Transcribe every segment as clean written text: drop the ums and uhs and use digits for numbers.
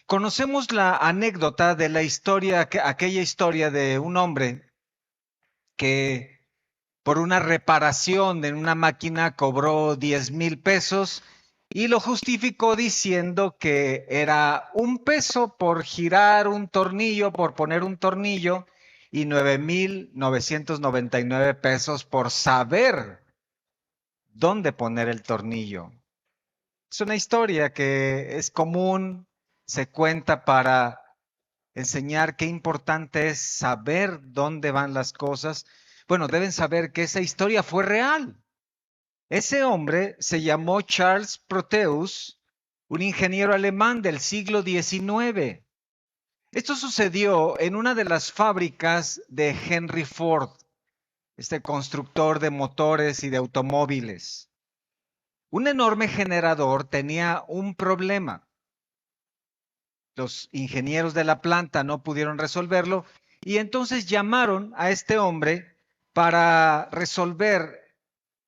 Conocemos la anécdota de la historia, aquella historia de un hombre que por una reparación en una máquina cobró 10,000 pesos y lo justificó diciendo que era 1 peso por girar un tornillo, por poner un tornillo, y 9,999 pesos por saber dónde poner el tornillo. Es una historia que es común, se cuenta para enseñar qué importante es saber dónde van las cosas. Bueno, deben saber que esa historia fue real. Ese hombre se llamó Charles Proteus, un ingeniero alemán del siglo XIX. Esto sucedió en una de las fábricas de Henry Ford, este constructor de motores y de automóviles. Un enorme generador tenía un problema. Los ingenieros de la planta no pudieron resolverlo y entonces llamaron a este hombre para resolver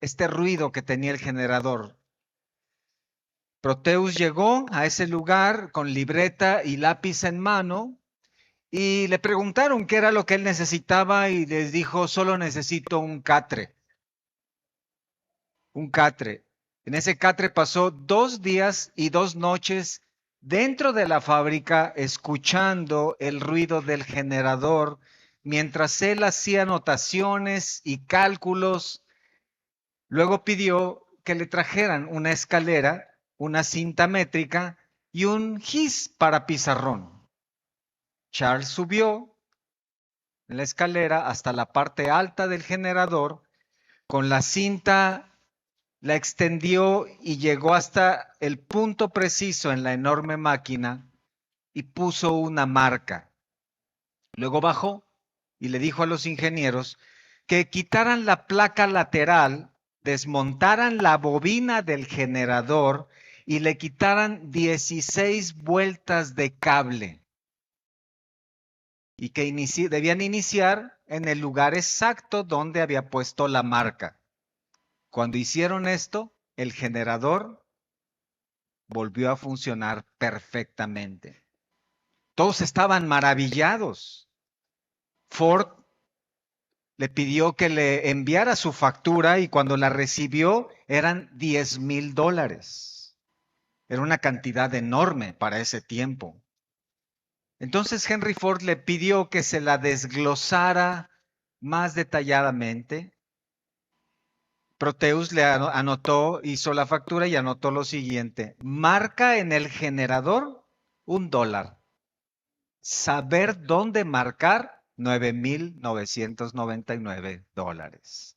este ruido que tenía el generador. Proteus llegó a ese lugar con libreta y lápiz en mano y le preguntaron qué era lo que él necesitaba y les dijo, solo necesito un catre. Un catre. En ese catre pasó 2 días y 2 noches dentro de la fábrica escuchando el ruido del generador mientras él hacía anotaciones y cálculos. Luego pidió que le trajeran una escalera, una cinta métrica y un gis para pizarrón. Charles subió en la escalera hasta la parte alta del generador con la cinta. La extendió y llegó hasta el punto preciso en la enorme máquina y puso una marca. Luego bajó y le dijo a los ingenieros que quitaran la placa lateral, desmontaran la bobina del generador y le quitaran 16 vueltas de cable y que debían iniciar en el lugar exacto donde había puesto la marca. Cuando hicieron esto, el generador volvió a funcionar perfectamente. Todos estaban maravillados. Ford le pidió que le enviara su factura y cuando la recibió eran $10,000. Era una cantidad enorme para ese tiempo. Entonces Henry Ford le pidió que se la desglosara más detalladamente. Proteus le anotó, hizo la factura y anotó lo siguiente: marca en el generador $1. Saber dónde marcar $9,999.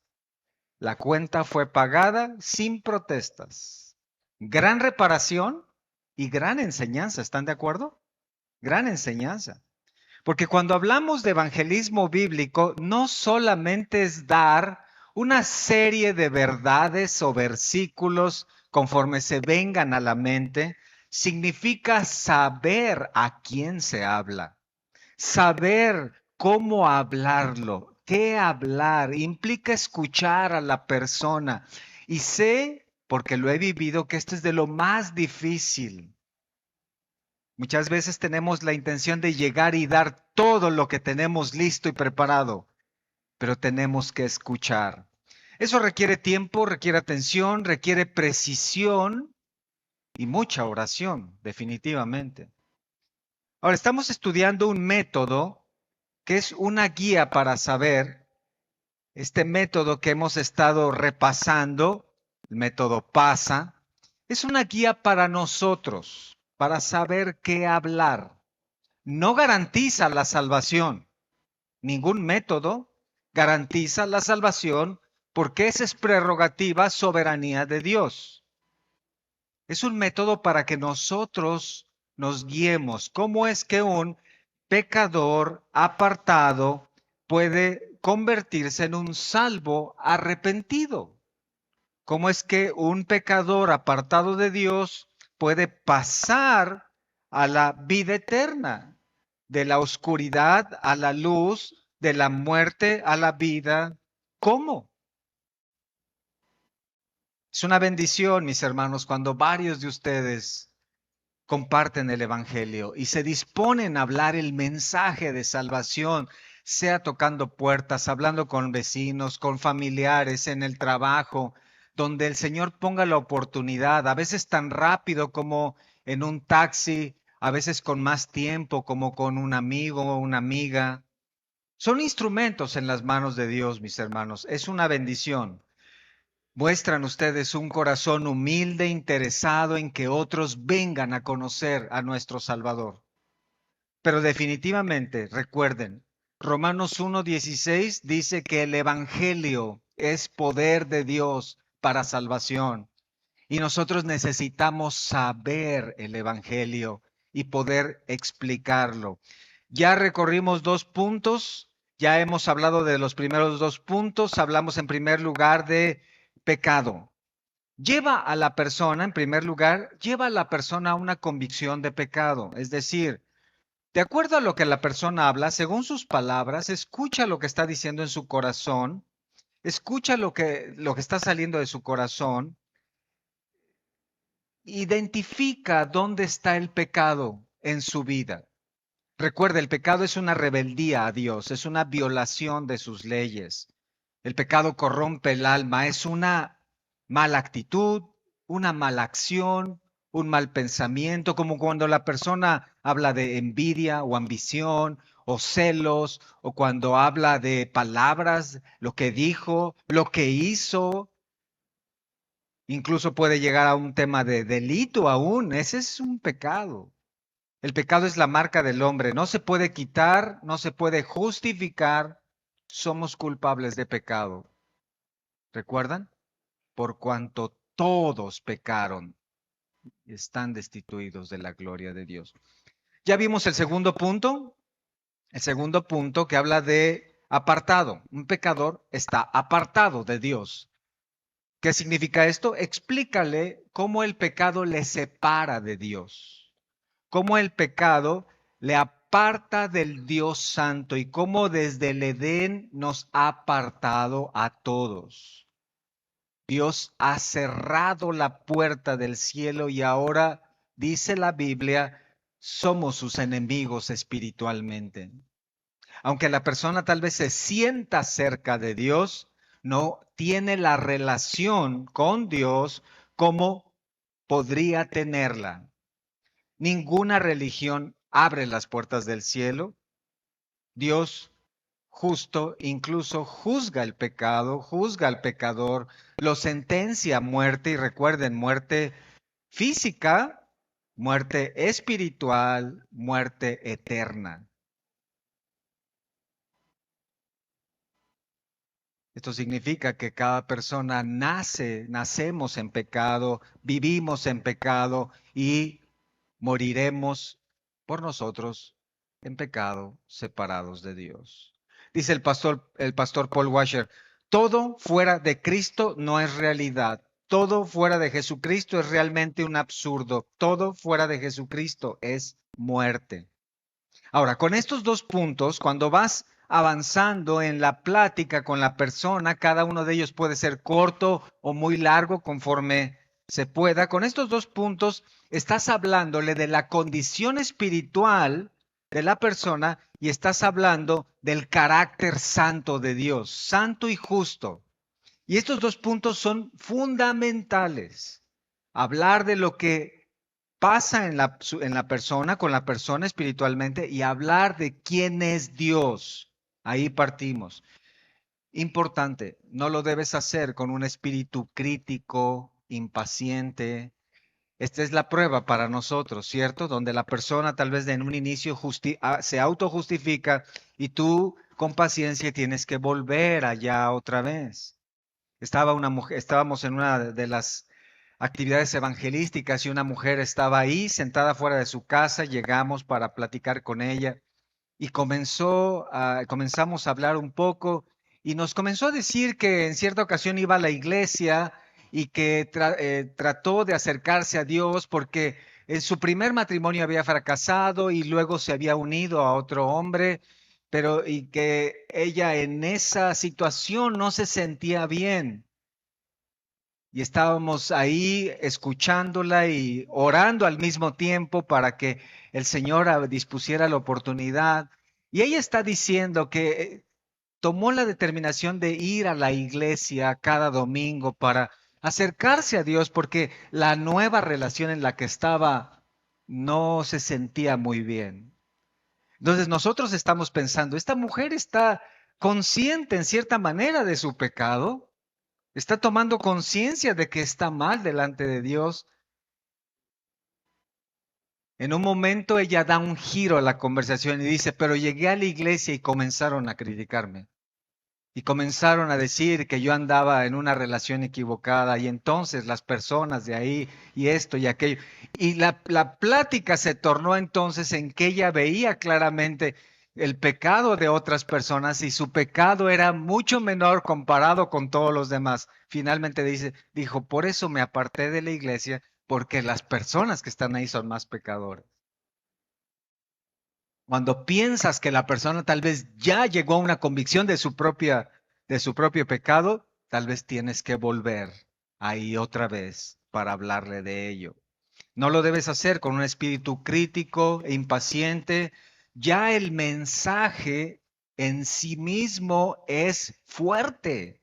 La cuenta fue pagada sin protestas. Gran reparación y gran enseñanza, ¿están de acuerdo? Gran enseñanza. Porque cuando hablamos de evangelismo bíblico, no solamente es dar una serie de verdades o versículos conforme se vengan a la mente, significa saber a quién se habla, saber cómo hablarlo, qué hablar, implica escuchar a la persona. Y sé, porque lo he vivido, que esto es de lo más difícil. Muchas veces tenemos la intención de llegar y dar todo lo que tenemos listo y preparado, pero tenemos que escuchar. Eso requiere tiempo, requiere atención, requiere precisión y mucha oración, definitivamente. Ahora, estamos estudiando un método que es una guía para saber, este método que hemos estado repasando, el método PASA, es una guía para nosotros, para saber qué hablar. No garantiza la salvación. Ningún método garantiza la salvación porque esa es prerrogativa, soberanía de Dios. Es un método para que nosotros nos guiemos. ¿Cómo es que un pecador apartado puede convertirse en un salvo arrepentido? ¿Cómo es que un pecador apartado de Dios puede pasar a la vida eterna? De la oscuridad a la luz, de la muerte a la vida. ¿Cómo? Es una bendición, mis hermanos, cuando varios de ustedes comparten el Evangelio y se disponen a hablar el mensaje de salvación, sea tocando puertas, hablando con vecinos, con familiares, en el trabajo, donde el Señor ponga la oportunidad, a veces tan rápido como en un taxi, a veces con más tiempo como con un amigo o una amiga. Son instrumentos en las manos de Dios, mis hermanos. Es una bendición. Muestran ustedes un corazón humilde, interesado en que otros vengan a conocer a nuestro Salvador. Pero definitivamente, recuerden, Romanos 1:16 dice que el Evangelio es poder de Dios para salvación. Y nosotros necesitamos saber el Evangelio y poder explicarlo. Ya recorrimos 2 puntos, ya hemos hablado de los primeros 2 puntos, hablamos en primer lugar de pecado. Lleva a la persona, en primer lugar, lleva a la persona a una convicción de pecado. Es decir, de acuerdo a lo que la persona habla, según sus palabras, escucha lo que está diciendo en su corazón, escucha lo que está saliendo de su corazón, identifica dónde está el pecado en su vida. Recuerda, el pecado es una rebeldía a Dios, es una violación de sus leyes. El pecado corrompe el alma, es una mala actitud, una mala acción, un mal pensamiento, como cuando la persona habla de envidia o ambición o celos, o cuando habla de palabras, lo que dijo, lo que hizo, incluso puede llegar a un tema de delito aún. Ese es un pecado. El pecado es la marca del hombre. No se puede quitar, no se puede justificar. Somos culpables de pecado. ¿Recuerdan? Por cuanto todos pecaron y están destituidos de la gloria de Dios. Ya vimos el segundo punto. El segundo punto que habla de apartado. Un pecador está apartado de Dios. ¿Qué significa esto? Explícale cómo el pecado le separa de Dios, cómo el pecado le aparta del Dios Santo y cómo desde el Edén nos ha apartado a todos. Dios ha cerrado la puerta del cielo y ahora, dice la Biblia, somos sus enemigos espiritualmente. Aunque la persona tal vez se sienta cerca de Dios, no tiene la relación con Dios como podría tenerla. Ninguna religión abre las puertas del cielo. Dios justo incluso juzga el pecado, juzga al pecador, lo sentencia a muerte y recuerden, muerte física, muerte espiritual, muerte eterna. Esto significa que cada persona nacemos en pecado, vivimos en pecado y moriremos por nosotros en pecado, separados de Dios. Dice el pastor Paul Washer, todo fuera de Cristo no es realidad. Todo fuera de Jesucristo es realmente un absurdo. Todo fuera de Jesucristo es muerte. Ahora, con estos 2 puntos, cuando vas avanzando en la plática con la persona, cada uno de ellos puede ser corto o muy largo conforme se pueda. Con estos 2 puntos estás hablándole de la condición espiritual de la persona y estás hablando del carácter santo de Dios, santo y justo. Y estos 2 puntos son fundamentales. Hablar de lo que pasa en la persona, con la persona espiritualmente y hablar de quién es Dios. Ahí partimos. Importante, no lo debes hacer con un espíritu crítico, impaciente. Esta es la prueba para nosotros, ¿cierto? Donde la persona tal vez en un inicio se autojustifica y tú con paciencia tienes que volver allá otra vez. Estábamos en una de las actividades evangelísticas y una mujer estaba ahí sentada fuera de su casa, llegamos para platicar con ella y comenzamos a hablar un poco y nos comenzó a decir que en cierta ocasión iba a la iglesia y que trató de acercarse a Dios porque en su primer matrimonio había fracasado y luego se había unido a otro hombre, pero y que ella en esa situación no se sentía bien. y estábamos ahí escuchándola y orando al mismo tiempo para que el Señor dispusiera la oportunidad. Y ella está diciendo que tomó la determinación de ir a la iglesia cada domingo para acercarse a Dios porque la nueva relación en la que estaba no se sentía muy bien. Entonces nosotros estamos pensando, esta mujer está consciente en cierta manera de su pecado, está tomando conciencia de que está mal delante de Dios. En un momento ella da un giro a la conversación y dice, pero llegué a la iglesia y comenzaron a criticarme. Y comenzaron a decir que yo andaba en una relación equivocada y entonces las personas de ahí y esto y aquello. Y la plática se tornó entonces en que ella veía claramente el pecado de otras personas y su pecado era mucho menor comparado con todos los demás. Finalmente dijo, por eso me aparté de la iglesia, porque las personas que están ahí son más pecadores. Cuando piensas que la persona tal vez ya llegó a una convicción de su propio pecado, tal vez tienes que volver ahí otra vez para hablarle de ello. No lo debes hacer con un espíritu crítico e impaciente. Ya el mensaje en sí mismo es fuerte.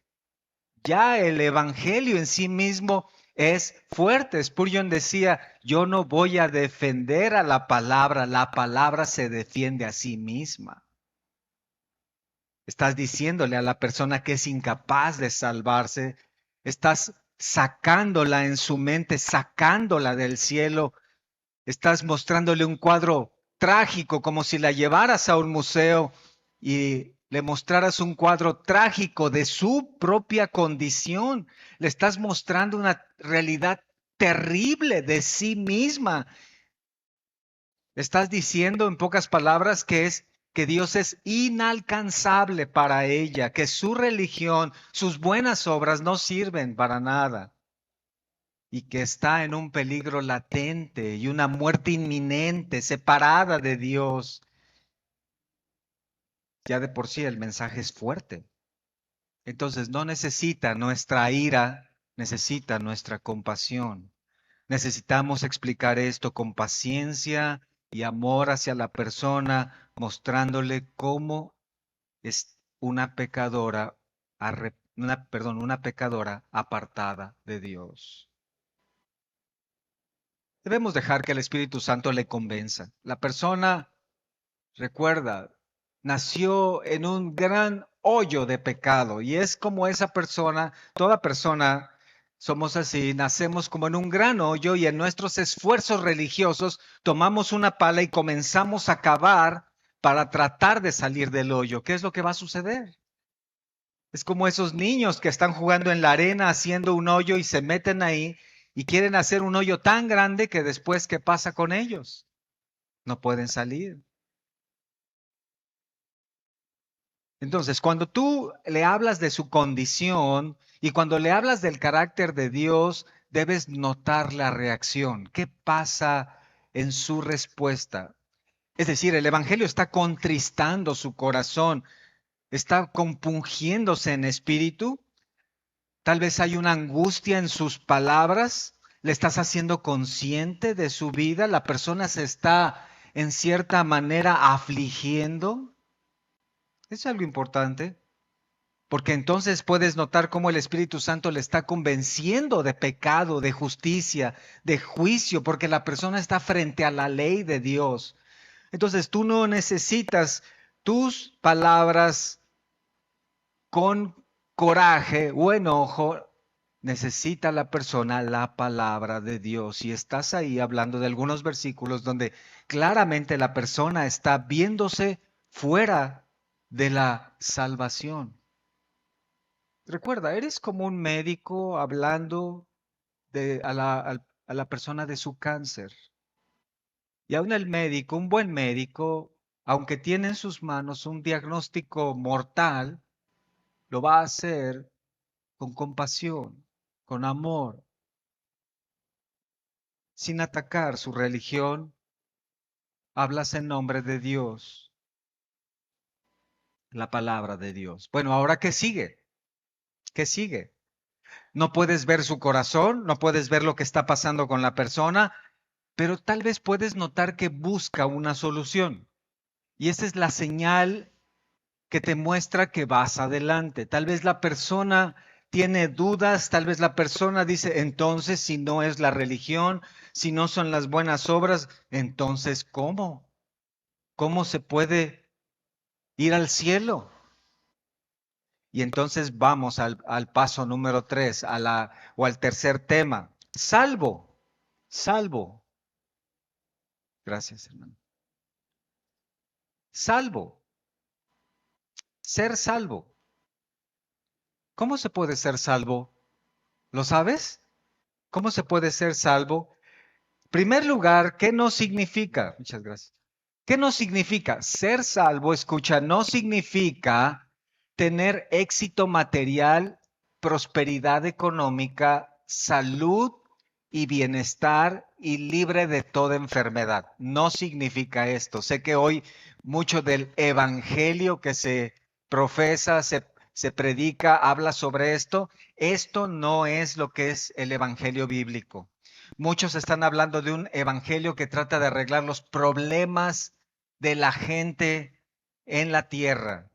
Ya el evangelio en sí mismo es fuerte. Spurgeon decía, yo no voy a defender a la palabra se defiende a sí misma. Estás diciéndole a la persona que es incapaz de salvarse, estás sacándola en su mente, sacándola del cielo, estás mostrándole un cuadro trágico, como si la llevaras a un museo y le mostraras un cuadro trágico de su propia condición. Le estás mostrando una realidad terrible de sí misma. Estás diciendo en pocas palabras que Dios es inalcanzable para ella, que su religión, sus buenas obras no sirven para nada y que está en un peligro latente y una muerte inminente, separada de Dios. Ya de por sí el mensaje es fuerte. Entonces no necesita nuestra ira, necesita nuestra compasión. Necesitamos explicar esto con paciencia y amor hacia la persona, mostrándole cómo es una pecadora, una pecadora apartada de Dios. Debemos dejar que el Espíritu Santo le convenza. La persona, recuerda, nació en un gran hoyo de pecado y es como esa persona, toda persona, somos así, nacemos como en un gran hoyo y en nuestros esfuerzos religiosos tomamos una pala y comenzamos a cavar para tratar de salir del hoyo. ¿Qué es lo que va a suceder? Es como esos niños que están jugando en la arena haciendo un hoyo y se meten ahí y quieren hacer un hoyo tan grande que después, ¿qué pasa con ellos? No pueden salir. Entonces, cuando tú le hablas de su condición y cuando le hablas del carácter de Dios, debes notar la reacción. ¿Qué pasa en su respuesta? Es decir, el Evangelio está contristando su corazón, está compungiéndose en espíritu. Tal vez hay una angustia en sus palabras. ¿Le estás haciendo consciente de su vida? La persona se está en cierta manera afligiendo. Es algo importante. Porque entonces puedes notar cómo el Espíritu Santo le está convenciendo de pecado, de justicia, de juicio, porque la persona está frente a la ley de Dios. Entonces tú no necesitas tus palabras con coraje o enojo. Necesita la persona la palabra de Dios. Y estás ahí hablando de algunos versículos donde claramente la persona está viéndose fuera de la salvación. Recuerda, eres como un médico hablando a la persona de su cáncer. Y aún el médico, un buen médico, aunque tiene en sus manos un diagnóstico mortal, lo va a hacer con compasión, con amor, sin atacar su religión. Hablas en nombre de Dios, la palabra de Dios. Bueno, ahora ¿qué sigue? ¿Qué sigue? No puedes ver su corazón, no puedes ver lo que está pasando con la persona, pero tal vez puedes notar que busca una solución. Y esa es la señal que te muestra que vas adelante. Tal vez la persona tiene dudas, tal vez la persona dice, entonces si no es la religión, si no son las buenas obras, entonces ¿cómo? ¿Cómo se puede ir al cielo? Y entonces vamos al paso número 3, o al tercer tema. Salvo, salvo. Gracias, hermano. Salvo, ser salvo. ¿Cómo se puede ser salvo? ¿Lo sabes? ¿Cómo se puede ser salvo? Primer lugar, ¿qué no significa? Muchas gracias. ¿Qué no significa? Ser salvo, escucha, no significa tener éxito material, prosperidad económica, salud y bienestar y libre de toda enfermedad. No significa esto. Sé que hoy mucho del evangelio que se profesa, se predica, habla sobre esto. Esto no es lo que es el evangelio bíblico. Muchos están hablando de un evangelio que trata de arreglar los problemas de la gente en la tierra.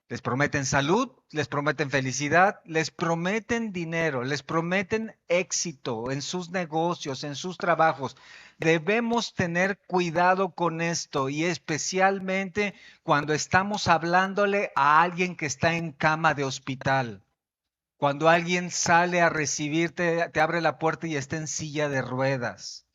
Les prometen salud, les prometen felicidad, les prometen dinero, les prometen éxito en sus negocios, en sus trabajos. Debemos tener cuidado con esto y especialmente cuando estamos hablándole a alguien que está en cama de hospital. Cuando alguien sale a recibirte, te abre la puerta y está en silla de ruedas.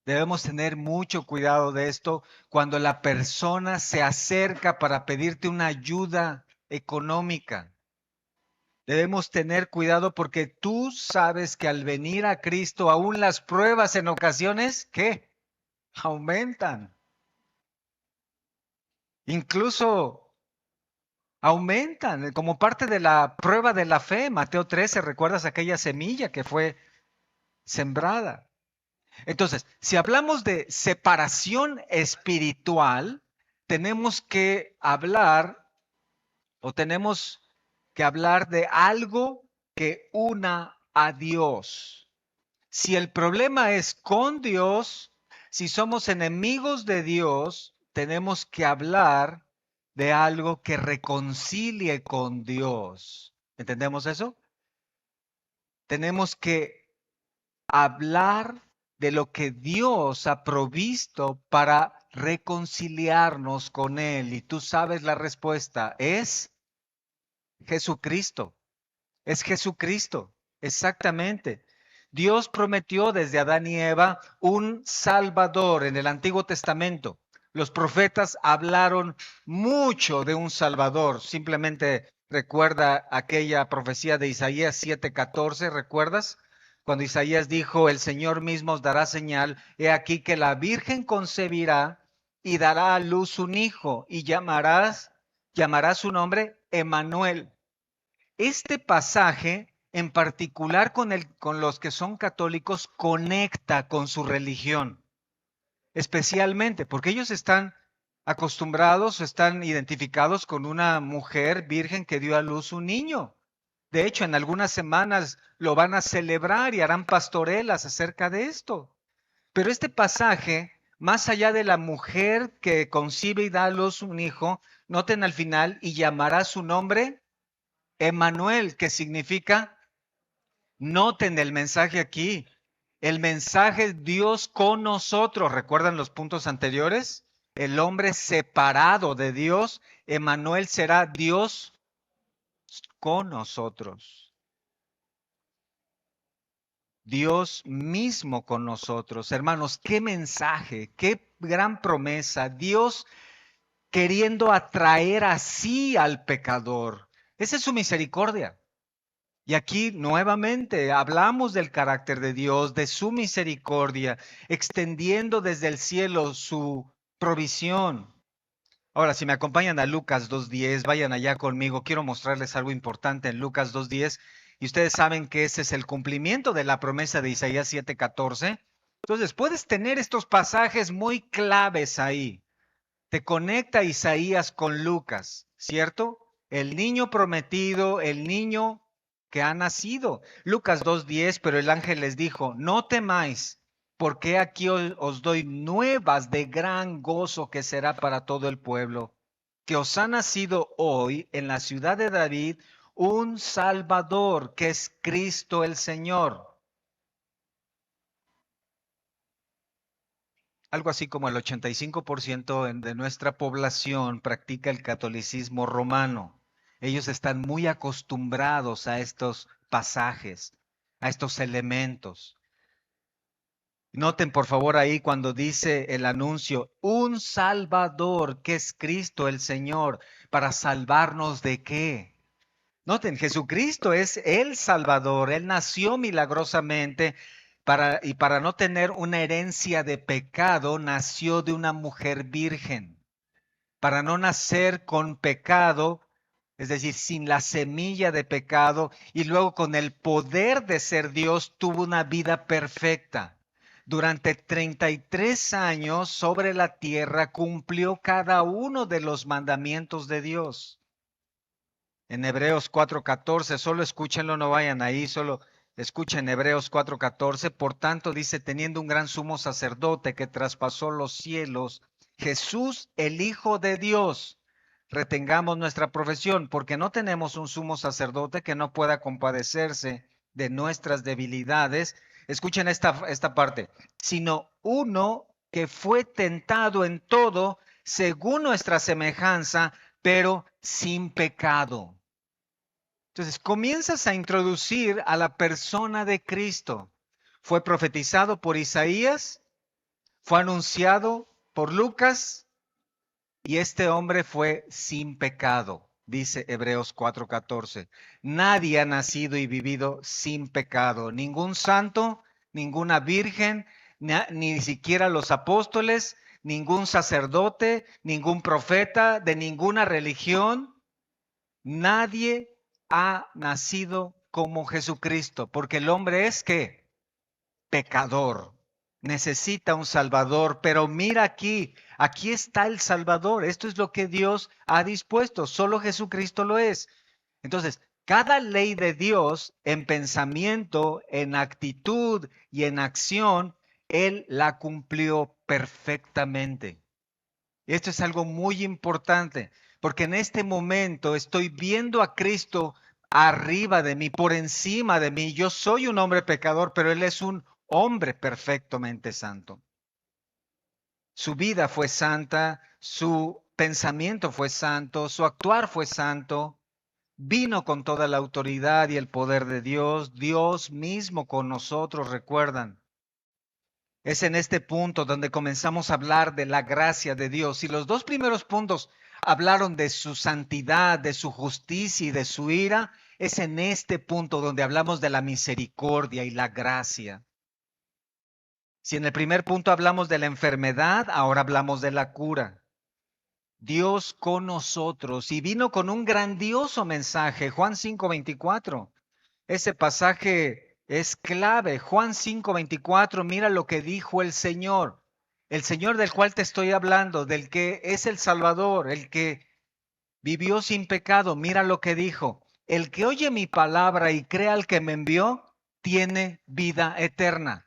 Debemos tener mucho cuidado de esto cuando la persona se acerca para pedirte una ayuda económica. Debemos tener cuidado porque tú sabes que al venir a Cristo, aún las pruebas en ocasiones, ¿qué? Aumentan. Incluso aumentan como parte de la prueba de la fe. Mateo 13, ¿recuerdas aquella semilla que fue sembrada? Entonces, si hablamos de separación espiritual, tenemos que hablar o tenemos que hablar de algo que una a Dios. Si el problema es con Dios, si somos enemigos de Dios, tenemos que hablar de algo que reconcilie con Dios. ¿Entendemos eso? Tenemos que hablar de lo que Dios ha provisto para reconciliarnos con Él. Y tú sabes la respuesta, es Jesucristo. Es Jesucristo, exactamente. Dios prometió desde Adán y Eva un Salvador en el Antiguo Testamento. Los profetas hablaron mucho de un Salvador. Simplemente recuerda aquella profecía de Isaías 7:14, ¿recuerdas? Cuando Isaías dijo, el Señor mismo os dará señal, he aquí que la Virgen concebirá y dará a luz un hijo y llamará su nombre Emmanuel. Este pasaje, en particular con los que son católicos, conecta con su religión, especialmente porque ellos están acostumbrados, están identificados con una mujer virgen que dio a luz un niño. De hecho, en algunas semanas lo van a celebrar y harán pastorelas acerca de esto. Pero este pasaje, más allá de la mujer que concibe y da a luz un hijo, noten al final, y llamará su nombre Emmanuel, que significa, noten el mensaje aquí, el mensaje es Dios con nosotros. ¿Recuerdan los puntos anteriores? El hombre separado de Dios, Emmanuel será Dios con nosotros. Dios mismo con nosotros. Hermanos, qué mensaje, qué gran promesa. Dios queriendo atraer así al pecador. Esa es su misericordia. Y aquí nuevamente hablamos del carácter de Dios, de su misericordia, extendiendo desde el cielo su provisión. Ahora, si me acompañan a Lucas 2:10, vayan allá conmigo. Quiero mostrarles algo importante en Lucas 2:10. Y ustedes saben que ese es el cumplimiento de la promesa de Isaías 7:14. Entonces, puedes tener estos pasajes muy claves ahí. Te conecta Isaías con Lucas, ¿cierto? El niño prometido, el niño que ha nacido. Lucas 2:10, pero el ángel les dijo, no temáis, porque aquí os doy nuevas de gran gozo que será para todo el pueblo, que os ha nacido hoy en la ciudad de David un Salvador, que es Cristo el Señor. Algo así como el 85% de nuestra población practica el catolicismo romano. Ellos están muy acostumbrados a estos pasajes, a estos elementos. Noten por favor ahí cuando dice el anuncio, un Salvador, que es Cristo el Señor, ¿para salvarnos de qué? Noten, Jesucristo es el Salvador. Él nació milagrosamente y para no tener una herencia de pecado, nació de una mujer virgen. Para no nacer con pecado, es decir, sin la semilla de pecado, y luego con el poder de ser Dios, tuvo una vida perfecta. Durante 33 años sobre la tierra cumplió cada uno de los mandamientos de Dios. En Hebreos 4:14, solo escúchenlo, no vayan ahí, solo escuchen Hebreos 4:14. Por tanto, dice, teniendo un gran sumo sacerdote que traspasó los cielos, Jesús, el Hijo de Dios, retengamos nuestra profesión, porque no tenemos un sumo sacerdote que no pueda compadecerse de nuestras debilidades. Escuchen esta parte, sino uno que fue tentado en todo según nuestra semejanza, pero sin pecado. Entonces, comienzas a introducir a la persona de Cristo. Fue profetizado por Isaías, fue anunciado por Lucas, y este hombre fue sin pecado, dice Hebreos 4:14. Nadie ha nacido y vivido sin pecado, ningún santo, ninguna virgen, ni siquiera los apóstoles, ningún sacerdote, ningún profeta de ninguna religión. Nadie ha nacido como Jesucristo, porque el hombre es ¿qué? Pecador. Necesita un Salvador, pero mira aquí está el Salvador. Esto es lo que Dios ha dispuesto, solo Jesucristo lo es. Entonces, cada ley de Dios en pensamiento, en actitud y en acción, Él la cumplió perfectamente. Esto es algo muy importante, porque en este momento estoy viendo a Cristo arriba de mí, por encima de mí. Yo soy un hombre pecador, pero Él es un hombre perfectamente santo. Su vida fue santa, su pensamiento fue santo, su actuar fue santo. Vino con toda la autoridad y el poder de Dios, Dios mismo con nosotros, recuerdan. Es en este punto donde comenzamos a hablar de la gracia de Dios. Y los dos primeros puntos hablaron de su santidad, de su justicia y de su ira. Es en este punto donde hablamos de la misericordia y la gracia. Si en el primer punto hablamos de la enfermedad, ahora hablamos de la cura. Dios con nosotros y vino con un grandioso mensaje, Juan 5:24. Ese pasaje es clave. Juan 5:24, mira lo que dijo el Señor del cual te estoy hablando, del que es el Salvador, el que vivió sin pecado. Mira lo que dijo. El que oye mi palabra y crea al que me envió, tiene vida eterna.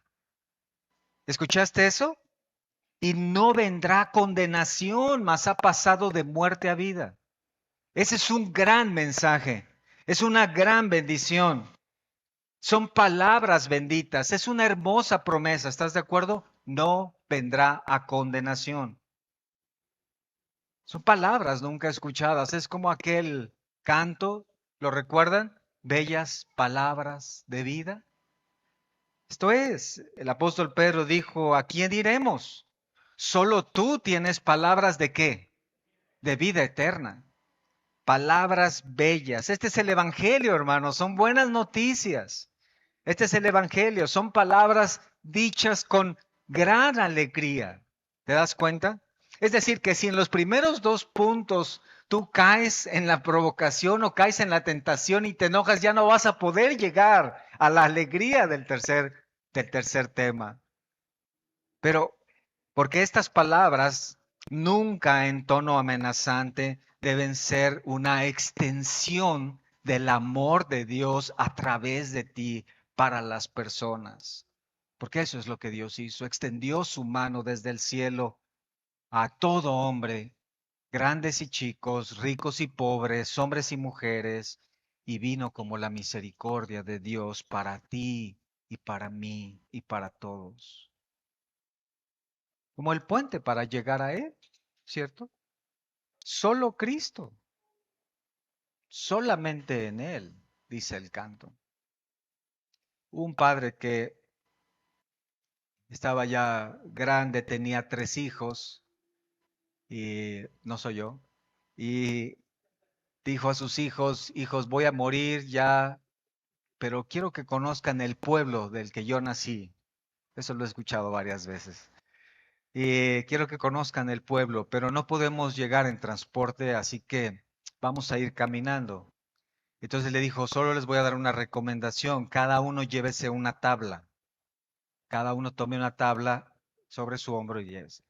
¿Escuchaste eso? Y no vendrá condenación, mas ha pasado de muerte a vida. Ese es un gran mensaje, es una gran bendición. Son palabras benditas, es una hermosa promesa, ¿estás de acuerdo? No vendrá a condenación. Son palabras nunca escuchadas, es como aquel canto, ¿lo recuerdan? Bellas palabras de vida. Esto es, el apóstol Pedro dijo, ¿a quién iremos? Solo tú tienes palabras de qué? De vida eterna. Palabras bellas. Este es el Evangelio, hermanos, son buenas noticias. Este es el Evangelio, son palabras dichas con gran alegría. ¿Te das cuenta? Es decir, que si en los primeros dos puntos tú caes en la provocación o caes en la tentación y te enojas, ya no vas a poder llegar a la alegría del tercer tema. Pero porque estas palabras nunca en tono amenazante deben ser una extensión del amor de Dios a través de ti para las personas. Porque eso es lo que Dios hizo. Extendió su mano desde el cielo a todo hombre, grandes y chicos, ricos y pobres, hombres y mujeres, y vino como la misericordia de Dios para ti y para mí y para todos. Como el puente para llegar a Él, ¿cierto? Solo Cristo, solamente en Él, dice el canto. Un padre que estaba ya grande, tenía 3 hijos, y no soy yo, y dijo a sus hijos, hijos, voy a morir ya, pero quiero que conozcan el pueblo del que yo nací. Eso lo he escuchado varias veces. Y quiero que conozcan el pueblo, pero no podemos llegar en transporte, así que vamos a ir caminando. Entonces le dijo, solo les voy a dar una recomendación, cada uno llévese una tabla, cada uno tome una tabla sobre su hombro y llévese.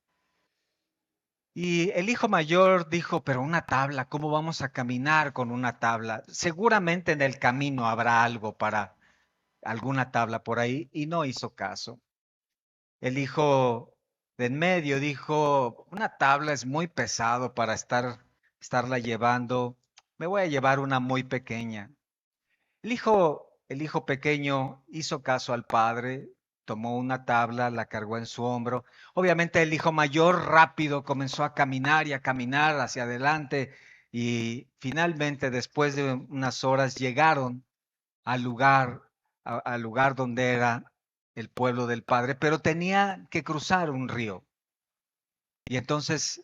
Y el hijo mayor dijo, pero una tabla, ¿cómo vamos a caminar con una tabla? Seguramente en el camino habrá algo para alguna tabla por ahí, y no hizo caso. El hijo de en medio dijo, una tabla es muy pesado para estarla llevando, me voy a llevar una muy pequeña. El hijo pequeño hizo caso al padre, tomó una tabla, la cargó en su hombro. Obviamente el hijo mayor rápido comenzó a caminar y a caminar hacia adelante, y finalmente después de unas horas llegaron al lugar, al lugar donde era el pueblo del padre, pero tenía que cruzar un río. Y entonces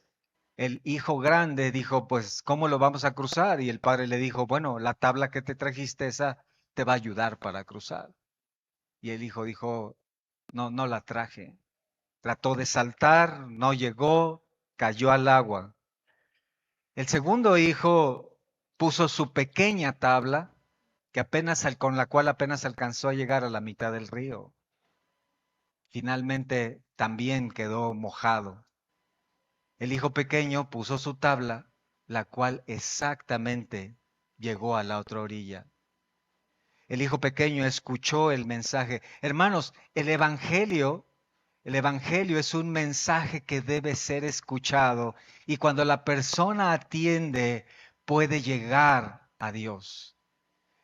el hijo grande dijo, pues, ¿cómo lo vamos a cruzar? Y el padre le dijo, bueno, la tabla que te trajiste, esa te va a ayudar para cruzar. Y el hijo dijo, no, no la traje. Trató de saltar, no llegó, cayó al agua. El segundo hijo puso su pequeña tabla, que con la cual apenas alcanzó a llegar a la mitad del río. Finalmente también quedó mojado. El hijo pequeño puso su tabla, la cual exactamente llegó a la otra orilla. El hijo pequeño escuchó el mensaje. Hermanos, el evangelio es un mensaje que debe ser escuchado, y cuando la persona atiende puede llegar a Dios.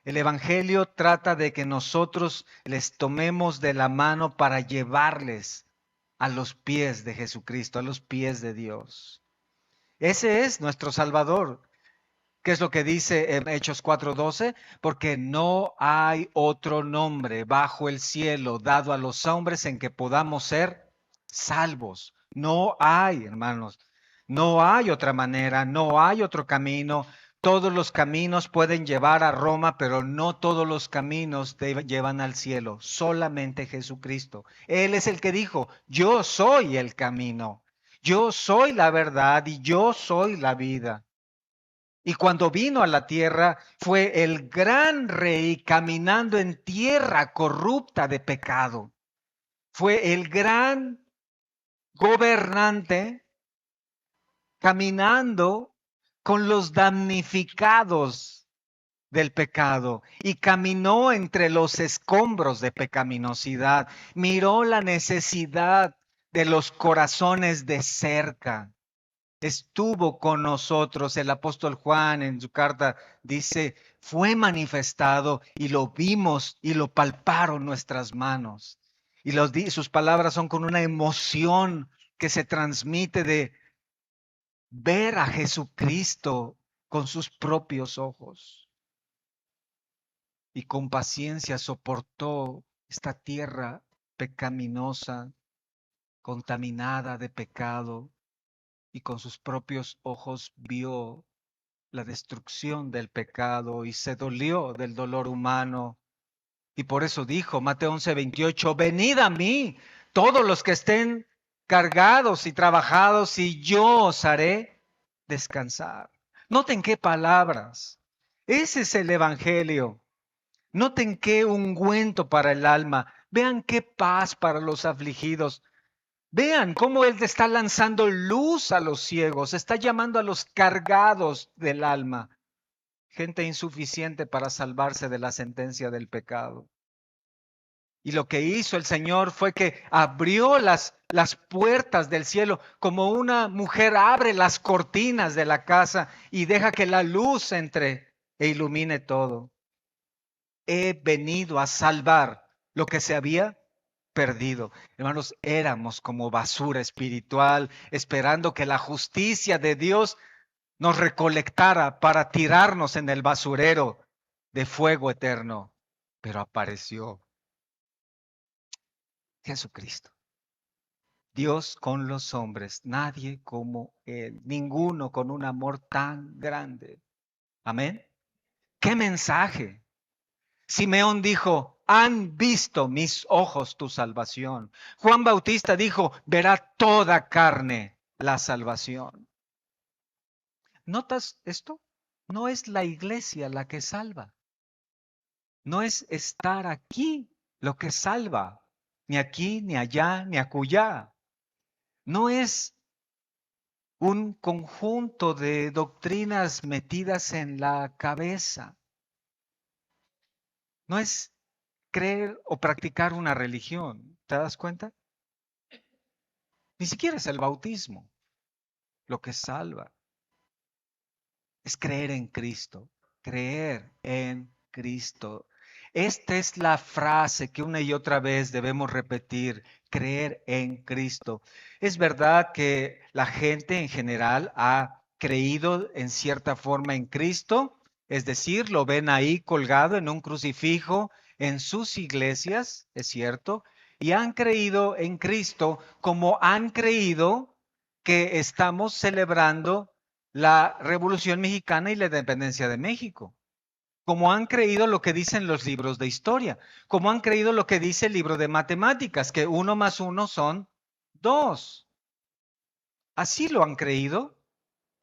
El evangelio trata de que nosotros les tomemos de la mano para llevarles a los pies de Jesucristo, a los pies de Dios. Ese es nuestro Salvador. ¿Qué es lo que dice en Hechos 4:12? Porque no hay otro nombre bajo el cielo dado a los hombres en que podamos ser salvos. No hay, hermanos. No hay otra manera, no hay otro camino. Todos los caminos pueden llevar a Roma, pero no todos los caminos te llevan al cielo. Solamente Jesucristo. Él es el que dijo, yo soy el camino, yo soy la verdad y yo soy la vida. Y cuando vino a la tierra, fue el gran rey caminando en tierra corrupta de pecado. Fue el gran gobernante caminando con los damnificados del pecado, y caminó entre los escombros de pecaminosidad. Miró la necesidad de los corazones de cerca. Estuvo con nosotros. El apóstol Juan en su carta dice, fue manifestado y lo vimos y lo palparon nuestras manos. Y sus palabras son con una emoción que se transmite de ver a Jesucristo con sus propios ojos. Y con paciencia soportó esta tierra pecaminosa, contaminada de pecado, y con sus propios ojos vio la destrucción del pecado y se dolió del dolor humano. Y por eso dijo, Mateo 11:28, venid a mí, todos los que estén cargados y trabajados, y yo os haré descansar. Noten qué palabras. Ese es el evangelio. Noten qué ungüento para el alma. Vean qué paz para los afligidos. Vean cómo Él está lanzando luz a los ciegos, está llamando a los cargados del alma. gente insuficiente para salvarse de la sentencia del pecado. Y lo que hizo el Señor fue que abrió las puertas del cielo, como una mujer abre las cortinas de la casa y deja que la luz entre e ilumine todo. He venido a salvar lo que se había perdido. Hermanos, éramos como basura espiritual, esperando que la justicia de Dios nos recolectara para tirarnos en el basurero de fuego eterno. Pero apareció Jesucristo. Dios con los hombres, nadie como Él, ninguno con un amor tan grande. Amén. ¿Qué mensaje? Simeón dijo, han visto mis ojos tu salvación. Juan Bautista dijo, verá toda carne la salvación. ¿Notas esto? No es la iglesia la que salva. No es estar aquí lo que salva. Ni aquí, ni allá, ni acullá. No es un conjunto de doctrinas metidas en la cabeza. No es creer o practicar una religión. ¿Te das cuenta? Ni siquiera es el bautismo lo que salva. Es creer en Cristo. Creer en Cristo. Esta es la frase que una y otra vez debemos repetir. Creer en Cristo. Es verdad que la gente en general ha creído en cierta forma en Cristo. Es decir, lo ven ahí colgado en un crucifijo en sus iglesias, es cierto. Y han creído en Cristo como han creído que estamos celebrando la Revolución Mexicana y la independencia de México. Como han creído lo que dicen los libros de historia, como han creído lo que dice el libro de matemáticas, que 1 más 1 son 2. Así lo han creído,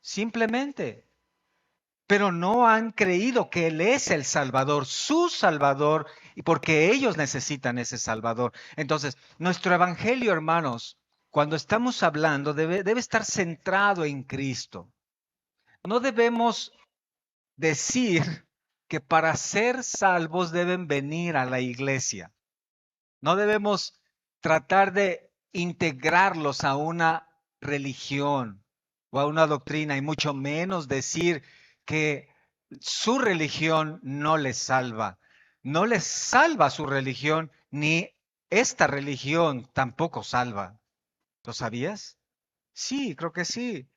simplemente. Pero no han creído que Él es el Salvador, su Salvador, y porque ellos necesitan ese Salvador. Entonces, nuestro evangelio, hermanos, cuando estamos hablando, debe estar centrado en Cristo. No debemos decir que para ser salvos deben venir a la iglesia. No debemos tratar de integrarlos a una religión o a una doctrina, y mucho menos decir que su religión no les salva. No les salva su religión, ni esta religión tampoco salva. ¿Lo sabías? Sí, creo que sí.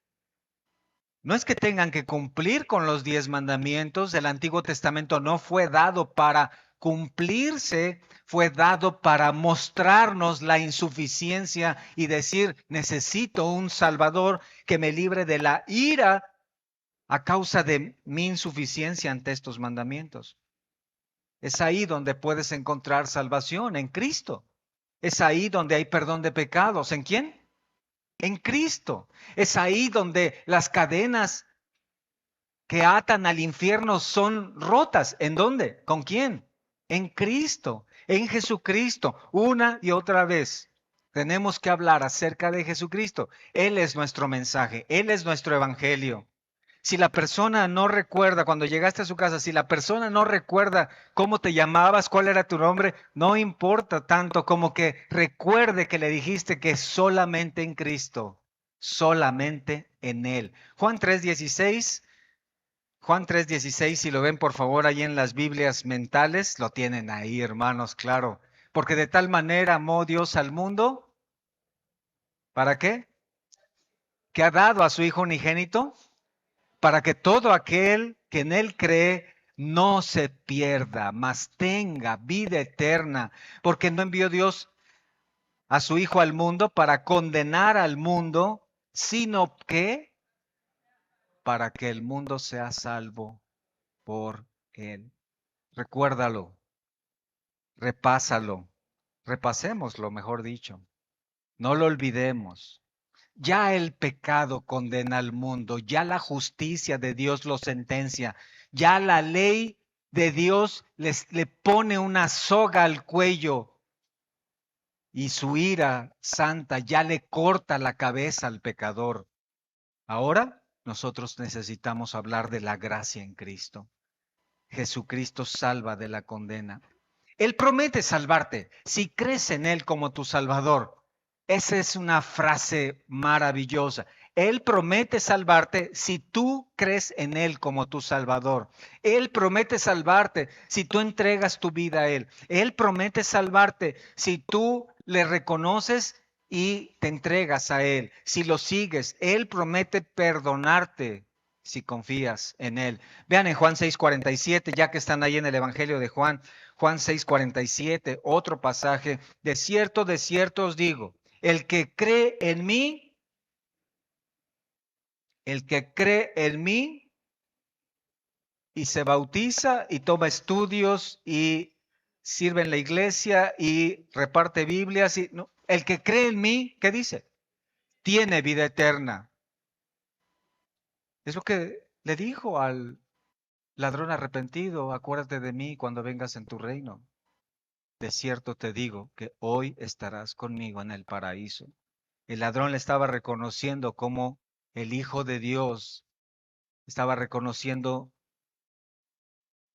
No es que tengan que cumplir con los 10 mandamientos. El Antiguo Testamento no fue dado para cumplirse, fue dado para mostrarnos la insuficiencia y decir, necesito un Salvador que me libre de la ira a causa de mi insuficiencia ante estos mandamientos. Es ahí donde puedes encontrar salvación, en Cristo. Es ahí donde hay perdón de pecados. ¿En quién? En Cristo. Es ahí donde las cadenas que atan al infierno son rotas. ¿En dónde? ¿Con quién? En Cristo, en Jesucristo, una y otra vez. Tenemos que hablar acerca de Jesucristo. Él es nuestro mensaje, Él es nuestro evangelio. Si la persona no recuerda cuando llegaste a su casa, si la persona no recuerda cómo te llamabas, cuál era tu nombre, no importa tanto como que recuerde que le dijiste que solamente en Cristo, solamente en Él. Juan 3:16, si lo ven por favor ahí en las Biblias mentales, lo tienen ahí, hermanos, claro. Porque de tal manera amó Dios al mundo, ¿para qué? Que ha dado a su Hijo unigénito, para que todo aquel que en Él cree no se pierda, mas tenga vida eterna. Porque no envió Dios a su Hijo al mundo para condenar al mundo, sino que para que el mundo sea salvo por Él. Recuérdalo. Repásalo, repasémoslo, mejor dicho. No lo olvidemos. Ya el pecado condena al mundo, ya la justicia de Dios lo sentencia, ya la ley de Dios le pone una soga al cuello y su ira santa ya le corta la cabeza al pecador. Ahora nosotros necesitamos hablar de la gracia en Cristo. Jesucristo salva de la condena. Él promete salvarte si crees en Él como tu Salvador. Esa es una frase maravillosa. Él promete salvarte si tú crees en Él como tu Salvador. Él promete salvarte si tú entregas tu vida a Él. Él promete salvarte si tú le reconoces y te entregas a Él. Si lo sigues, Él promete perdonarte si confías en Él. Vean en Juan 6:47, ya que están ahí en el Evangelio de Juan. Juan 6:47, otro pasaje. De cierto os digo, el que cree en mí, el que cree en mí y se bautiza y toma estudios y sirve en la iglesia y reparte Biblias, y, no, el que cree en mí, ¿qué dice? Tiene vida eterna. Es lo que le dijo al ladrón arrepentido, acuérdate de mí cuando vengas en tu reino. De cierto te digo que hoy estarás conmigo en el paraíso. El ladrón le estaba reconociendo como el Hijo de Dios, estaba reconociendo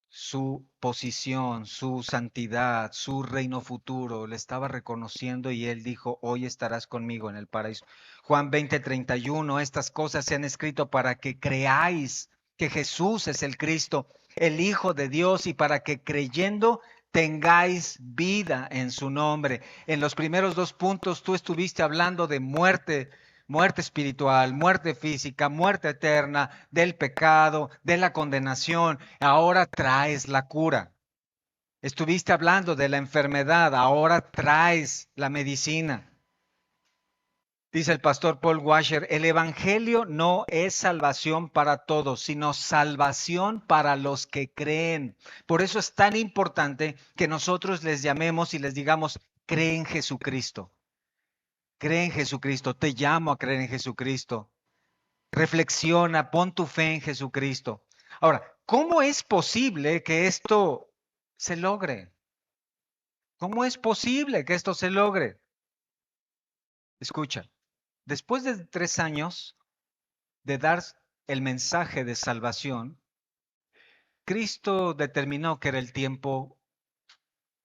su posición, su santidad, su reino futuro, le estaba reconociendo y él dijo, hoy estarás conmigo en el paraíso. Juan 20:31, estas cosas se han escrito para que creáis que Jesús es el Cristo, el Hijo de Dios, y para que creyendo tengáis vida en su nombre. En los primeros dos puntos tú estuviste hablando de muerte, muerte espiritual, muerte física, muerte eterna, del pecado, de la condenación. Ahora traes la cura. Estuviste hablando de la enfermedad, ahora traes la medicina. Dice el pastor Paul Washer, el Evangelio no es salvación para todos, sino salvación para los que creen. Por eso es tan importante que nosotros les llamemos y les digamos, cree en Jesucristo. Cree en Jesucristo, te llamo a creer en Jesucristo. Reflexiona, pon tu fe en Jesucristo. Ahora, ¿cómo es posible que esto se logre? ¿Cómo es posible que esto se logre? Escucha, después de 3 años de dar el mensaje de salvación, Cristo determinó que era el tiempo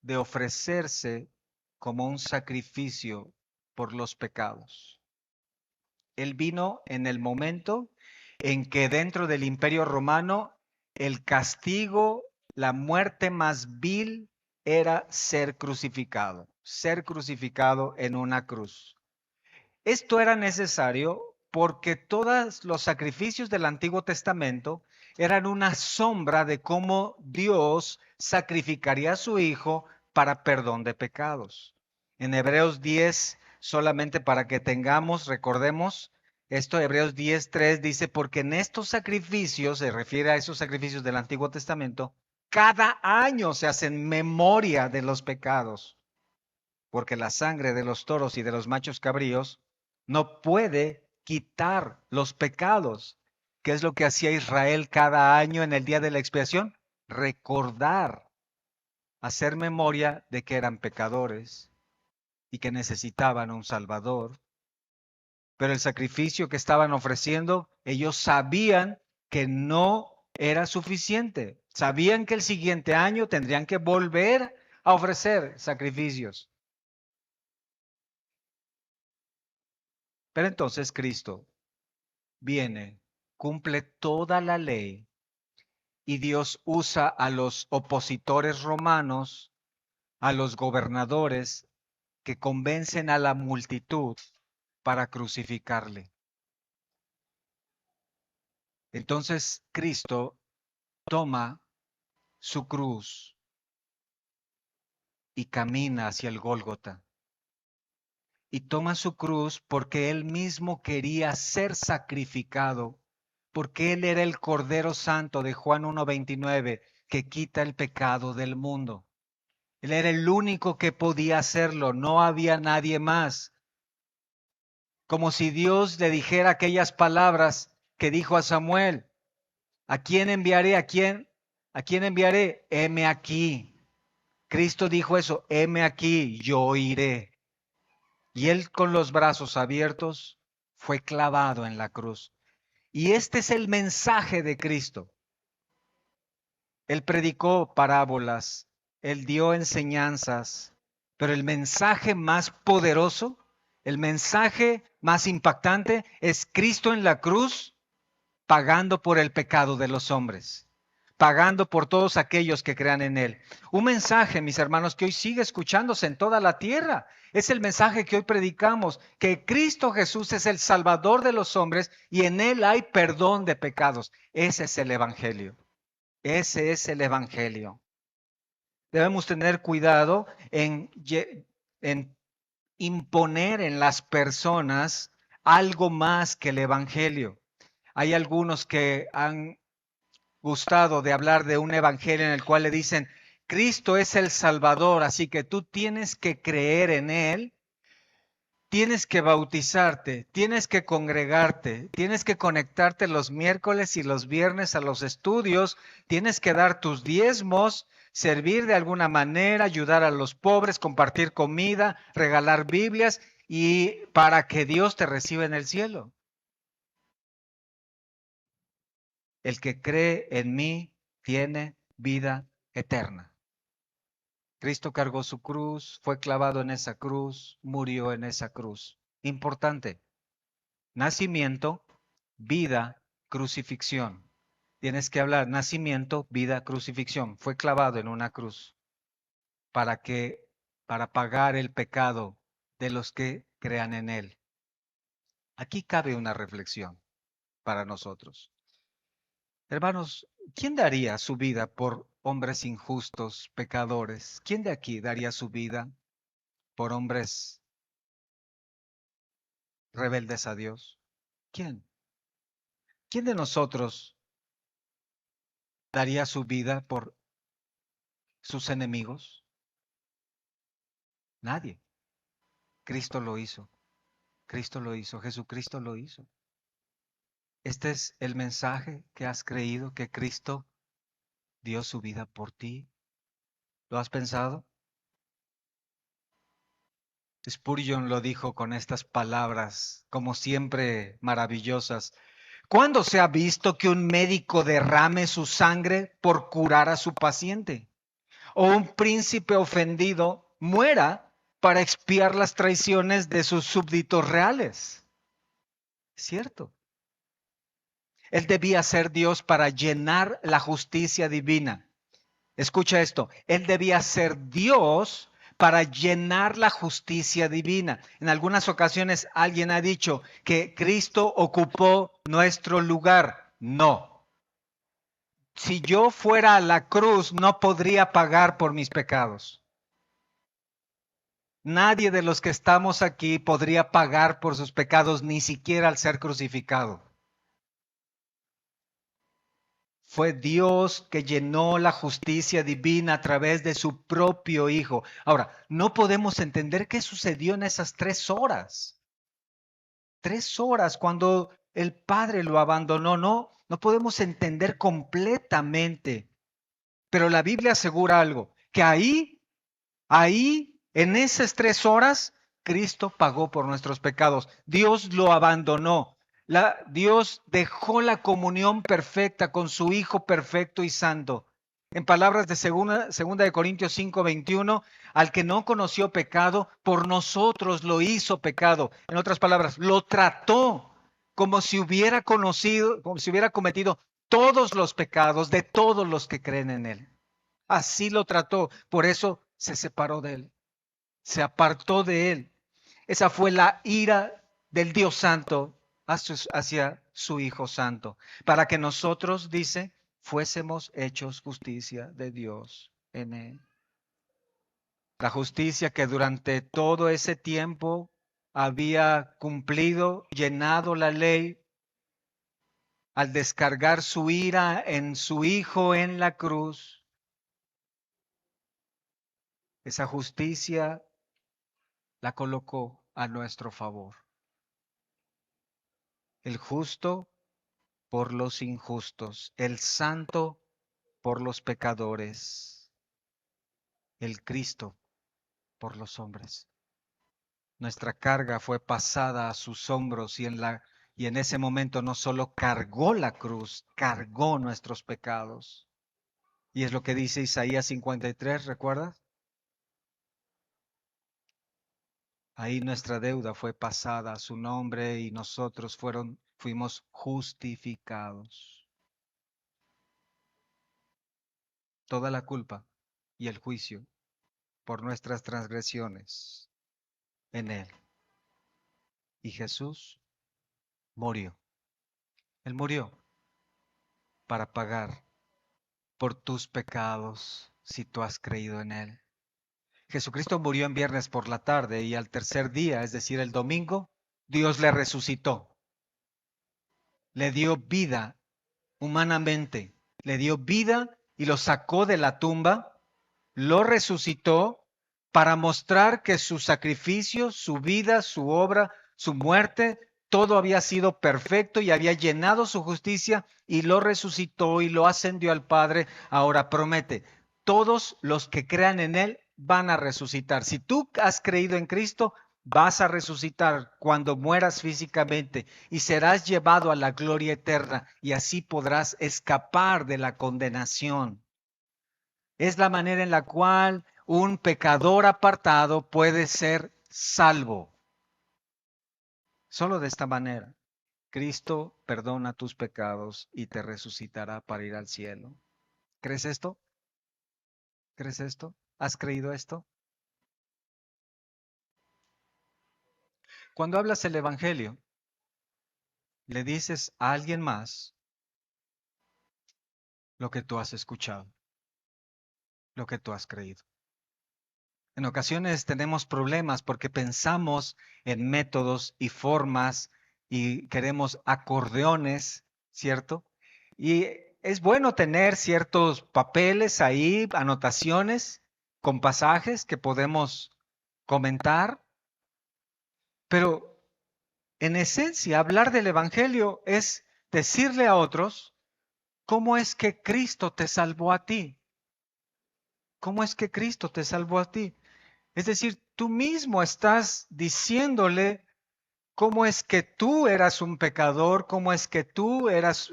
de ofrecerse como un sacrificio por los pecados. Él vino en el momento en que dentro del Imperio Romano el castigo, la muerte más vil era ser crucificado en una cruz. Esto era necesario porque todos los sacrificios del Antiguo Testamento eran una sombra de cómo Dios sacrificaría a su Hijo para perdón de pecados. En Hebreos 10, solamente para que tengamos, recordemos, esto Hebreos 10:3 dice, porque en estos sacrificios, se refiere a esos sacrificios del Antiguo Testamento, cada año se hacen memoria de los pecados, porque la sangre de los toros y de los machos cabríos no puede quitar los pecados. ¿Qué es lo que hacía Israel cada año en el día de la expiación? Recordar, hacer memoria de que eran pecadores y que necesitaban un Salvador. Pero el sacrificio que estaban ofreciendo, ellos sabían que no era suficiente. Sabían que el siguiente año tendrían que volver a ofrecer sacrificios. Pero entonces Cristo viene, cumple toda la ley y Dios usa a los opositores romanos, a los gobernadores que convencen a la multitud para crucificarle. Entonces Cristo toma su cruz y camina hacia el Gólgota. Y toma su cruz porque él mismo quería ser sacrificado, porque él era el Cordero Santo de Juan 1:29 que quita el pecado del mundo. Él era el único que podía hacerlo, no había nadie más. Como si Dios le dijera aquellas palabras que dijo a Samuel, ¿a quién enviaré? ¿A quién? ¿A quién enviaré? Heme aquí. Cristo dijo eso, heme aquí, yo iré. Y él con los brazos abiertos fue clavado en la cruz. Y este es el mensaje de Cristo. Él predicó parábolas, él dio enseñanzas, pero el mensaje más poderoso, el mensaje más impactante es Cristo en la cruz pagando por el pecado de los hombres, pagando por todos aquellos que crean en Él. Un mensaje, mis hermanos, que hoy sigue escuchándose en toda la tierra. Es el mensaje que hoy predicamos, que Cristo Jesús es el Salvador de los hombres y en Él hay perdón de pecados. Ese es el Evangelio. Ese es el Evangelio. Debemos tener cuidado en imponer en las personas algo más que el Evangelio. Hay algunos que han gustado de hablar de un evangelio en el cual le dicen, Cristo es el Salvador, así que tú tienes que creer en Él, tienes que bautizarte, tienes que congregarte, tienes que conectarte los miércoles y los viernes a los estudios, tienes que dar tus diezmos, servir de alguna manera, ayudar a los pobres, compartir comida, regalar Biblias y para que Dios te reciba en el cielo. El que cree en mí tiene vida eterna. Cristo cargó su cruz, fue clavado en esa cruz, murió en esa cruz. Importante. Nacimiento, vida, crucifixión. Tienes que hablar nacimiento, vida, crucifixión. Fue clavado en una cruz para que para pagar el pecado de los que crean en él. Aquí cabe una reflexión para nosotros. Hermanos, ¿quién daría su vida por hombres injustos, pecadores? ¿Quién de aquí daría su vida por hombres rebeldes a Dios? ¿Quién? ¿Quién de nosotros daría su vida por sus enemigos? Nadie. Cristo lo hizo. Cristo lo hizo. Jesucristo lo hizo. Este es el mensaje que has creído, que Cristo dio su vida por ti. ¿Lo has pensado? Spurgeon lo dijo con estas palabras, como siempre maravillosas. ¿Cuándo se ha visto que un médico derrame su sangre por curar a su paciente? ¿O un príncipe ofendido muera para expiar las traiciones de sus súbditos reales? Cierto. Él debía ser Dios para llenar la justicia divina. Escucha esto, Él debía ser Dios para llenar la justicia divina. En algunas ocasiones alguien ha dicho que Cristo ocupó nuestro lugar. No. Si yo fuera a la cruz, no podría pagar por mis pecados. Nadie de los que estamos aquí podría pagar por sus pecados, ni siquiera al ser crucificado. Fue Dios que llenó la justicia divina a través de su propio Hijo. Ahora, no podemos entender qué sucedió en esas 3 horas. 3 horas cuando el Padre lo abandonó. No podemos entender completamente. Pero la Biblia asegura algo, que ahí, en esas 3 horas, Cristo pagó por nuestros pecados. Dios lo abandonó. Dios dejó la comunión perfecta con su Hijo perfecto y santo. En palabras de segunda de Corintios 5:21, al que no conoció pecado, por nosotros lo hizo pecado. En otras palabras, lo trató como si hubiera conocido, como si hubiera cometido todos los pecados de todos los que creen en él. Así lo trató, por eso se separó de él, se apartó de él. Esa fue la ira del Dios Santo hacia su Hijo Santo, para que nosotros, dice, fuésemos hechos justicia de Dios en él. La justicia que durante todo ese tiempo había cumplido, llenado la ley, al descargar su ira en su Hijo en la cruz, esa justicia la colocó a nuestro favor. El justo por los injustos, el santo por los pecadores, el Cristo por los hombres. Nuestra carga fue pasada a sus hombros y en ese momento no solo cargó la cruz, cargó nuestros pecados. Y es lo que dice Isaías 53, ¿recuerdas? Ahí nuestra deuda fue pasada a su nombre y nosotros fuimos justificados. Toda la culpa y el juicio por nuestras transgresiones en Él. Y Jesús murió. Él murió para pagar por tus pecados si tú has creído en Él. Jesucristo murió en viernes por la tarde y al tercer día, es decir, el domingo, Dios le resucitó, le dio vida humanamente, le dio vida y lo sacó de la tumba, lo resucitó para mostrar que su sacrificio, su vida, su obra, su muerte, todo había sido perfecto y había llenado su justicia y lo resucitó y lo ascendió al Padre. Ahora promete, todos los que crean en Él van a resucitar. Si tú has creído en Cristo, vas a resucitar cuando mueras físicamente y serás llevado a la gloria eterna y así podrás escapar de la condenación. Es la manera en la cual un pecador apartado puede ser salvo. Solo de esta manera. Cristo perdona tus pecados y te resucitará para ir al cielo. ¿Crees esto? ¿Crees esto? ¿Has creído esto? Cuando hablas el Evangelio, le dices a alguien más lo que tú has escuchado, lo que tú has creído. En ocasiones tenemos problemas porque pensamos en métodos y formas y queremos acordeones, ¿cierto? Y es bueno tener ciertos papeles ahí, anotaciones con pasajes que podemos comentar, pero en esencia hablar del Evangelio es decirle a otros cómo es que Cristo te salvó a ti, cómo es que Cristo te salvó a ti. Es decir, tú mismo estás diciéndole cómo es que tú eras un pecador, cómo es que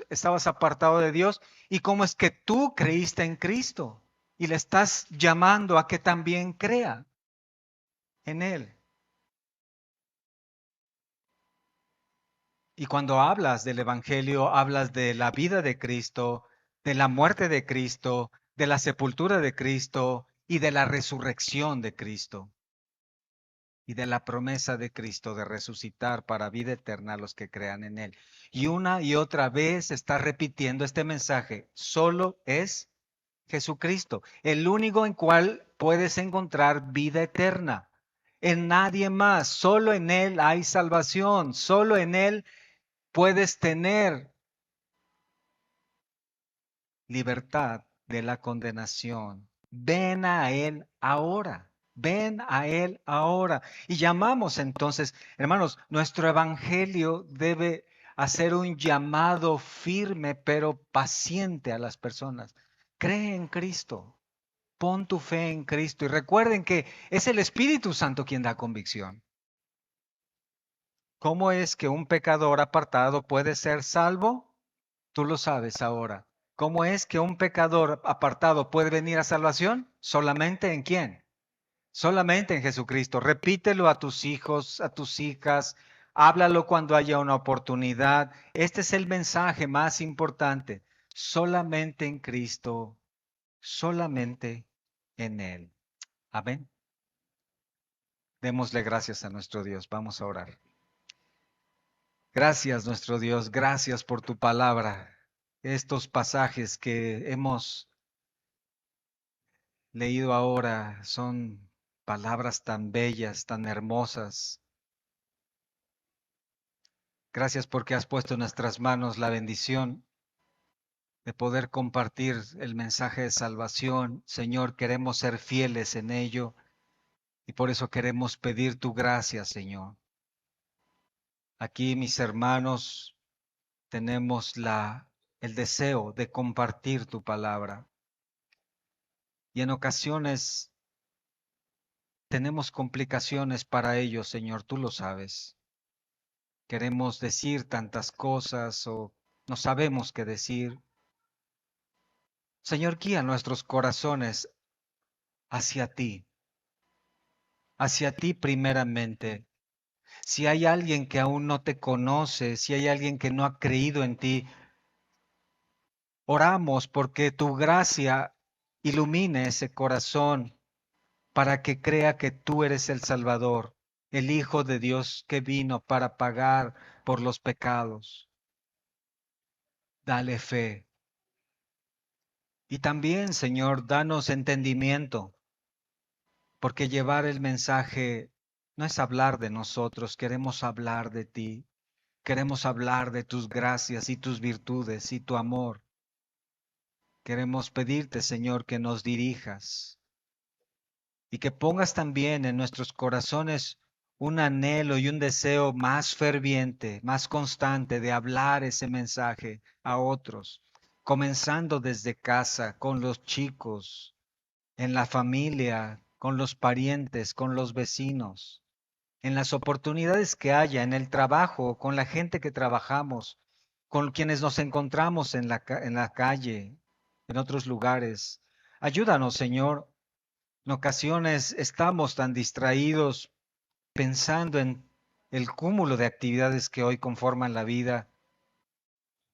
estabas apartado de Dios y cómo es que tú creíste en Cristo. Y le estás llamando a que también crea en Él. Y cuando hablas del Evangelio, hablas de la vida de Cristo, de la muerte de Cristo, de la sepultura de Cristo y de la resurrección de Cristo. Y de la promesa de Cristo de resucitar para vida eterna a los que crean en Él. Y una y otra vez está repitiendo este mensaje. Solo es Jesucristo, el único en cual puedes encontrar vida eterna. En nadie más, solo en Él hay salvación, solo en Él puedes tener libertad de la condenación. Ven a Él ahora. Ven a Él ahora. Y llamamos entonces, hermanos, nuestro evangelio debe hacer un llamado firme pero paciente a las personas. Cree en Cristo. Pon tu fe en Cristo. Y recuerden que es el Espíritu Santo quien da convicción. ¿Cómo es que un pecador apartado puede ser salvo? Tú lo sabes ahora. ¿Cómo es que un pecador apartado puede venir a salvación? ¿Solamente en quién? Solamente en Jesucristo. Repítelo a tus hijos, a tus hijas. Háblalo cuando haya una oportunidad. Este es el mensaje más importante. Solamente en Cristo. Solamente en Él. Amén. Démosle gracias a nuestro Dios. Vamos a orar. Gracias, nuestro Dios. Gracias por tu palabra. Estos pasajes que hemos leído ahora son palabras tan bellas, tan hermosas. Gracias porque has puesto en nuestras manos la bendición de poder compartir el mensaje de salvación. Señor, queremos ser fieles en ello y por eso queremos pedir tu gracia, Señor. Aquí, mis hermanos, tenemos el deseo de compartir tu palabra y en ocasiones tenemos complicaciones para ello, Señor, tú lo sabes. Queremos decir tantas cosas o no sabemos qué decir. Señor, guía nuestros corazones hacia ti primeramente. Si hay alguien que aún no te conoce, si hay alguien que no ha creído en ti, oramos porque tu gracia ilumine ese corazón para que crea que tú eres el Salvador, el Hijo de Dios que vino para pagar por los pecados. Dale fe. Y también, Señor, danos entendimiento, porque llevar el mensaje no es hablar de nosotros, queremos hablar de ti, queremos hablar de tus gracias y tus virtudes y tu amor. Queremos pedirte, Señor, que nos dirijas y que pongas también en nuestros corazones un anhelo y un deseo más ferviente, más constante de hablar ese mensaje a otros, comenzando desde casa, con los chicos, en la familia, con los parientes, con los vecinos, en las oportunidades que haya, en el trabajo, con la gente que trabajamos, con quienes nos encontramos en la calle, en otros lugares. Ayúdanos, Señor. En ocasiones estamos tan distraídos pensando en el cúmulo de actividades que hoy conforman la vida.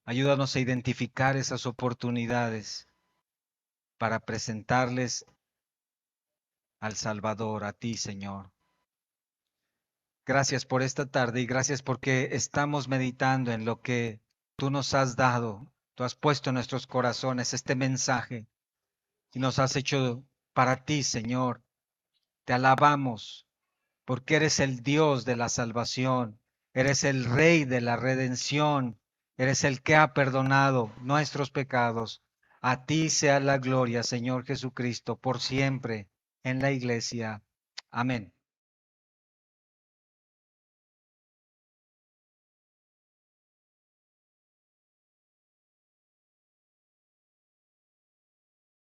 Ayúdanos a identificar esas oportunidades para presentarles al Salvador, a ti, Señor. Gracias por esta tarde y gracias porque estamos meditando en lo que tú nos has dado. Tú has puesto en nuestros corazones este mensaje y nos has hecho para ti, Señor. Te alabamos porque eres el Dios de la salvación, eres el Rey de la redención, eres el que ha perdonado nuestros pecados. A ti sea la gloria, Señor Jesucristo, por siempre en la iglesia. Amén.